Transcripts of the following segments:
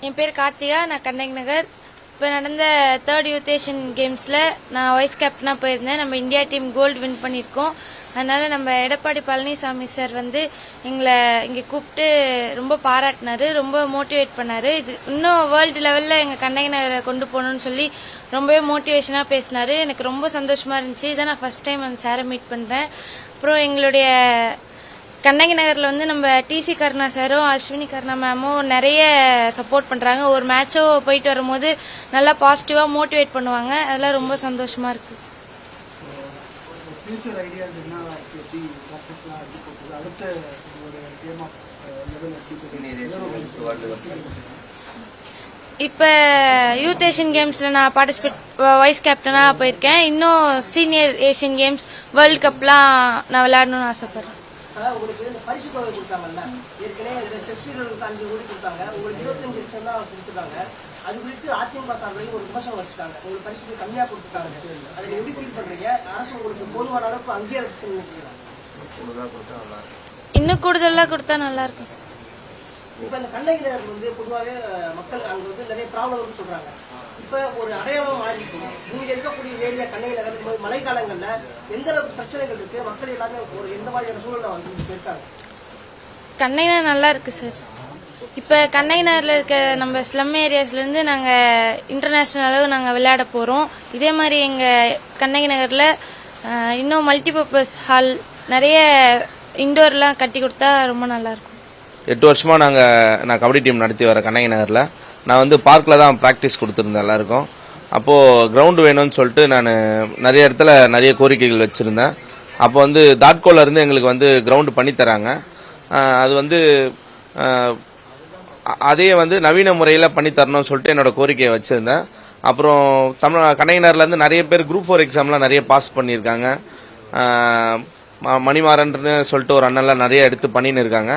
என் பேர் கார்த்திகா, நான் கண்ணகி நகர். இப்போ நடந்த 3rd யூத் ஏஷியன் கேம்ஸில் நான் வைஸ் கேப்டனாக போயிருந்தேன். நம்ம இந்தியா டீம் கோல்டு வின் பண்ணியிருக்கோம். அதனால் நம்ம எடப்பாடி பழனிசாமி சார் எங்களை இங்கே கூப்பிட்டு ரொம்ப பாராட்டினார், ரொம்ப மோட்டிவேட் பண்ணார். இது இன்னும் வேர்ல்டு லெவலில் எங்கள் கண்ணகி நகரை கொண்டு போகணுன்னு சொல்லி ரொம்பவே மோட்டிவேஷனாக பேசினார். எனக்கு ரொம்ப சந்தோஷமாக இருந்துச்சு. இதான் நான் ஃபஸ்ட் டைம் அந்த சாரை மீட் பண்ணுறேன். அப்புறம் எங்களுடைய கண்ணகி நகரில் நம்ம டிசி கருணா சாரும் அஸ்வினி கருணா மேமும் நிறைய சப்போர்ட் பண்ணுறாங்க. ஒரு மேட்சோ போயிட்டு வரும்போது நல்லா பாசிட்டிவாக மோட்டிவேட் பண்ணுவாங்க. அதெல்லாம் ரொம்ப சந்தோஷமாக இருக்குது. இப்போ யூத் ஏஷியன் கேம்ஸில் நான் பார்ட்டிசிபேட் வைஸ் கேப்டனாக போயிருக்கேன். இன்னும் சீனியர் ஏஷியன் கேம்ஸ் வேர்ல்டு கப்லாம் நான் விளையாடணும்னு ஆசைப்பட்றேன். உங்களுக்கு இந்த பரிசு தொகை கொடுத்தாங்கல்ல, ஏற்கனவே செஸ் வீரர்களுக்கு 5 கோடி கொடுத்தாங்க, உங்களுக்கு 25 லட்சம் தான் கொடுத்துருக்காங்க. அது குறித்து அதிமுக சார்பில் ஒரு விமர்சனம் வச்சுட்டாங்க, உங்களுக்கு பரிசு கம்மியாக கொடுத்துருக்காங்க. அதுக்கு எப்படி ஃபீல் பண்றீங்க? அரசு உங்களுக்கு போதுமான அளவுக்கு அங்கீகாரம் இன்னும் கூடுதலாக கொடுத்தா நல்லா இருக்கும் சார். இப்ப இந்த கண்ணகி நகர் பொதுவாகவே மக்கள் அங்க நிறைய ப்ராப்ளம் சொல்றாங்க. இப்ப ஒரு அடையாளம் மாறி இருக்கும். நீங்க இருக்கக்கூடிய ஏரியா கண்ணகி நகர் மழை காலங்கள்ல எந்த அளவுக்கு பிரச்சனைகள் இருக்கு, மக்கள் எல்லாமே ஒரு எந்த மாதிரியான சூழல்ல இருக்காங்க? கண்ணகி நகர் நல்லா இருக்கு சார். இப்போ கண்ணகி நகரில் இருக்க நம்ம ஸ்லம் ஏரியாஸ்லேருந்து நாங்கள் இன்டர்நேஷ்னல் அளவு நாங்கள் விளையாட போகிறோம். இதே மாதிரி எங்கள் கண்ணகி நகரில் இன்னும் மல்டிபர்பஸ் ஹால் நிறைய இண்டோர்லாம் கட்டி கொடுத்தா ரொம்ப நல்லாயிருக்கும். 8 வருஷமாக நான் கபடி டீம் நடத்தி வரேன் கண்ணகி நகரில். நான் பார்க்கில் தான் ப்ராக்டிஸ் கொடுத்துருந்தேன் எல்லாருக்கும். அப்போது கிரவுண்டு வேணும்னு சொல்லிட்டு நான் நிறைய இடத்துல நிறைய கோரிக்கைகள் வச்சுருந்தேன். அப்போ தாட்கோலேருந்து எங்களுக்கு கிரவுண்டு பண்ணித்தராங்க. அது அதே நவீன முறையில் பண்ணித்தரணும்னு சொல்லிட்டு என்னோடய கோரிக்கையை வச்சுருந்தேன். அப்புறம் கண்ணகி நகர்லேருந்து நிறைய பேர் குரூப் 4 எக்ஸாம்லாம் நிறைய பாஸ் பண்ணியிருக்காங்க. மணிமாறன்னு சொல்லிட்டு ஒரு அண்ணன்லாம் நிறைய எடுத்து பண்ணின்னு இருக்காங்க.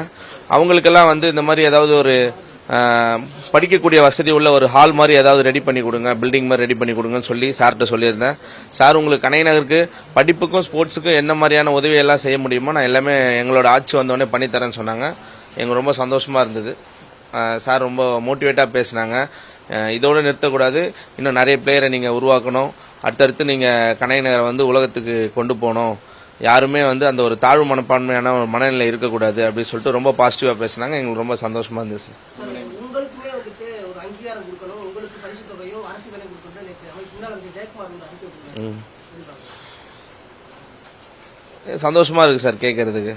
அவங்களுக்கெல்லாம் இந்த மாதிரி ஏதாவது ஒரு படிக்கக்கூடிய வசதி உள்ள ஒரு ஹால் மாதிரி ஏதாவது ரெடி பண்ணி கொடுங்க, பில்டிங் மாதிரி ரெடி பண்ணி கொடுங்கன்னு சொல்லி சார்கிட்ட சொல்லியிருந்தேன். சார் உங்களுக்கு கண்ணகி நகருக்கு படிப்புக்கும் ஸ்போர்ட்ஸுக்கும் என்ன மாதிரியான உதவியெல்லாம் செய்ய முடியுமோ நான் எல்லாமே எங்களோட ஆட்சி வந்தோடனே பண்ணித்தரேன்னு சொன்னாங்க. எங்களுக்கு ரொம்ப சந்தோஷமாக இருந்தது. சார் ரொம்ப மோட்டிவேட்டாக பேசினாங்க. இதோடு நிறுத்தக்கூடாது, இன்னும் நிறைய பிளேயரை நீங்கள் உருவாக்கணும், அடுத்தடுத்து நீங்கள் கண்ணகி நகரை உலகத்துக்கு கொண்டு போகணும், யாருமே அந்த ஒரு தாழ்வு மனப்பான்மையான ஒரு மனநிலை இருக்கக்கூடாது அப்படின்னு சொல்லிட்டு ரொம்ப பாசிட்டிவாக பேசினாங்க. எங்களுக்கு ரொம்ப சந்தோஷமாக இருந்துச்சு. உங்களுக்குமே ஒரு அங்கீகாரம் கொடுக்கணும், உங்களுக்கு பரிசு தொகையும் அரசு வேலை கொடுக்கணும். சந்தோஷமா இருக்கு சார் கேட்கறதுக்கு.